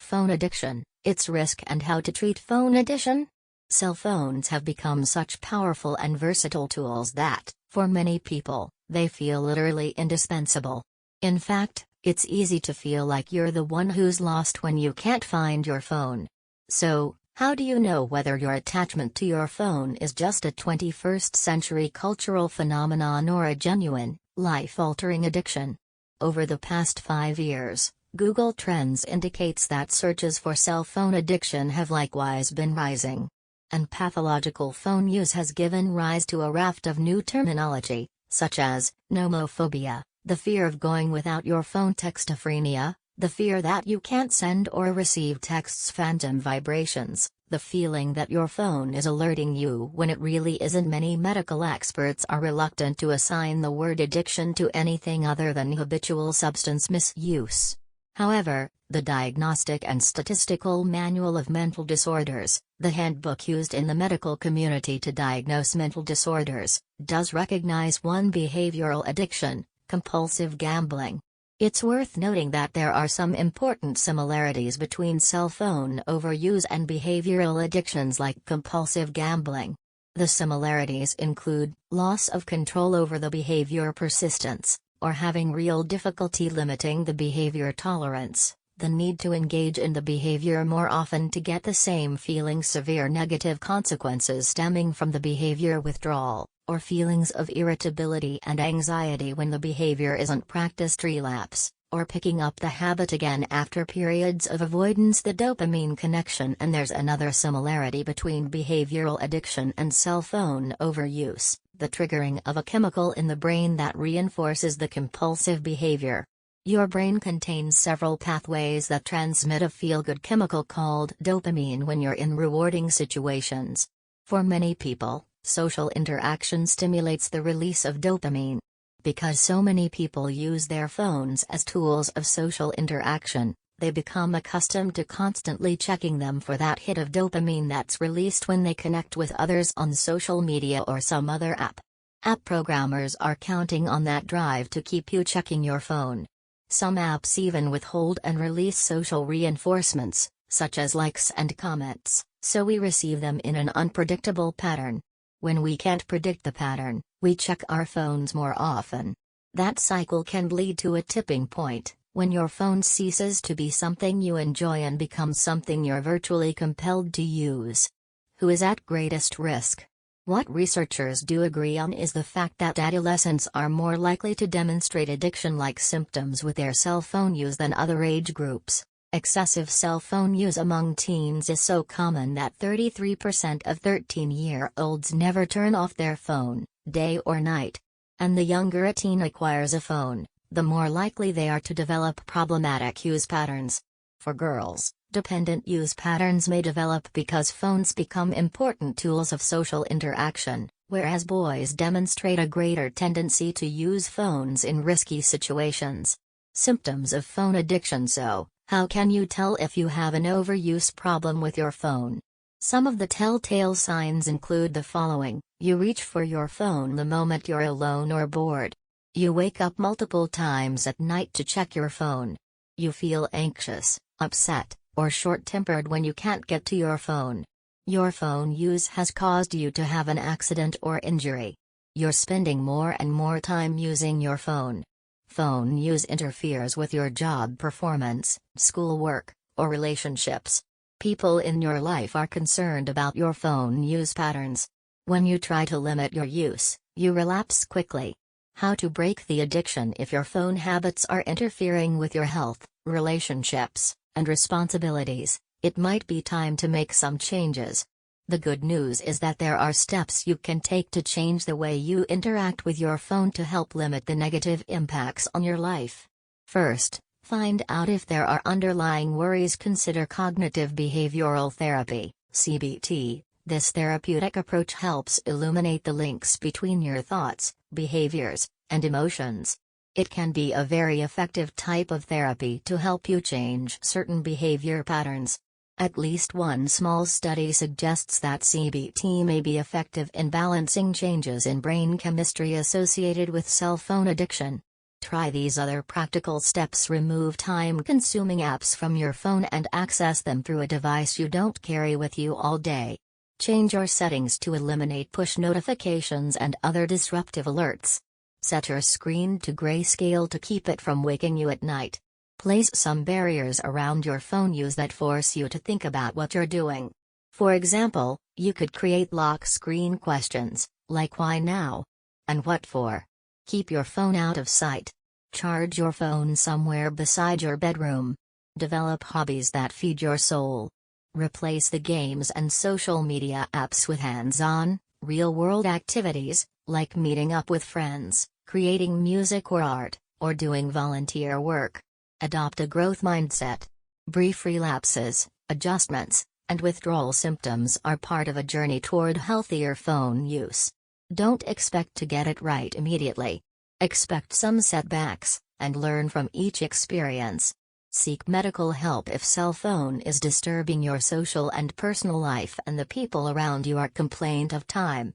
Phone addiction, its risk and how to treat phone addiction. Cell phones have become such powerful and versatile tools that, for many people, they feel literally indispensable. In fact, it's easy to feel like you're the one who's lost when you can't find your phone. So, how do you know whether your attachment to your phone is just a 21st century cultural phenomenon or a genuine, life-altering addiction? Over the past 5 years, Google Trends indicates that searches for cell phone addiction have likewise been rising. And pathological phone use has given rise to a raft of new terminology, such as nomophobia, the fear of going without your phone; textophrenia, the fear that you can't send or receive texts; phantom vibrations, the feeling that your phone is alerting you when it really isn't. Many medical experts are reluctant to assign the word addiction to anything other than habitual substance misuse. However, the Diagnostic and Statistical Manual of Mental Disorders, the handbook used in the medical community to diagnose mental disorders, does recognize one behavioral addiction: compulsive gambling. It's worth noting that there are some important similarities between cell phone overuse and behavioral addictions like compulsive gambling. The similarities include loss of control over the behavior, persistence, or having real difficulty limiting the behavior tolerance, the need to engage in the behavior more often to get the same feeling, severe negative consequences stemming from the behavior, withdrawal, or feelings of irritability and anxiety when the behavior isn't practiced, relapse, or picking up the habit again after periods of avoidance, the dopamine connection. And there's another similarity between behavioral addiction and cell phone overuse: the triggering of a chemical in the brain that reinforces the compulsive behavior. Your brain contains several pathways that transmit a feel-good chemical called dopamine when you're in rewarding situations. For many people, social interaction stimulates the release of dopamine. Because so many people use their phones as tools of social interaction, they become accustomed to constantly checking them for that hit of dopamine that's released when they connect with others on social media or some other app. App programmers are counting on that drive to keep you checking your phone. Some apps even withhold and release social reinforcements, such as likes and comments, so we receive them in an unpredictable pattern. When we can't predict the pattern, we check our phones more often. That cycle can lead to a tipping point, when your phone ceases to be something you enjoy and becomes something you're virtually compelled to use. Who is at greatest risk? What researchers do agree on is the fact that adolescents are more likely to demonstrate addiction-like symptoms with their cell phone use than other age groups. Excessive cell phone use among teens is so common that 33% of 13-year-olds never turn off their phone, day or night. And the younger a teen acquires a phone, the more likely they are to develop problematic use patterns. For girls, dependent use patterns may develop because phones become important tools of social interaction, whereas boys demonstrate a greater tendency to use phones in risky situations. Symptoms of phone addiction. So, how can you tell if you have an overuse problem with your phone? Some of the telltale signs include the following: you reach for your phone the moment you're alone or bored. You wake up multiple times at night to check your phone. You feel anxious, upset, or short-tempered when you can't get to your phone. Your phone use has caused you to have an accident or injury. You're spending more and more time using your phone. Phone use interferes with your job performance, schoolwork, or relationships. People in your life are concerned about your phone use patterns. When you try to limit your use, you relapse quickly. How to break the addiction if your phone habits are interfering with your health, relationships, and responsibilities. It might be time to make some changes. The good news is that there are steps you can take to change the way you interact with your phone to help limit the negative impacts on your life. First, find out if there are underlying worries. Consider cognitive behavioral therapy, CBT. This therapeutic approach helps illuminate the links between your thoughts, behaviors, and emotions. It can be a very effective type of therapy to help you change certain behavior patterns. At least one small study suggests that CBT may be effective in balancing changes in brain chemistry associated with cell phone addiction. Try these other practical steps. Remove time-consuming apps from your phone and access them through a device you don't carry with you all day. Change your settings to eliminate push notifications and other disruptive alerts. Set your screen to grayscale to keep it from waking you at night. Place some barriers around your phone use that force you to think about what you're doing. For example, you could create lock screen questions, like why now? And what for? Keep your phone out of sight. Charge your phone somewhere beside your bedroom. Develop hobbies that feed your soul. Replace the games and social media apps with hands-on, real-world activities, like meeting up with friends, creating music or art, or doing volunteer work. Adopt a growth mindset. Brief relapses, adjustments, and withdrawal symptoms are part of a journey toward healthier phone use. Don't expect to get it right immediately. Expect some setbacks, and learn from each experience. Seek medical help if cell phone is disturbing your social and personal life and the people around you are complained of time.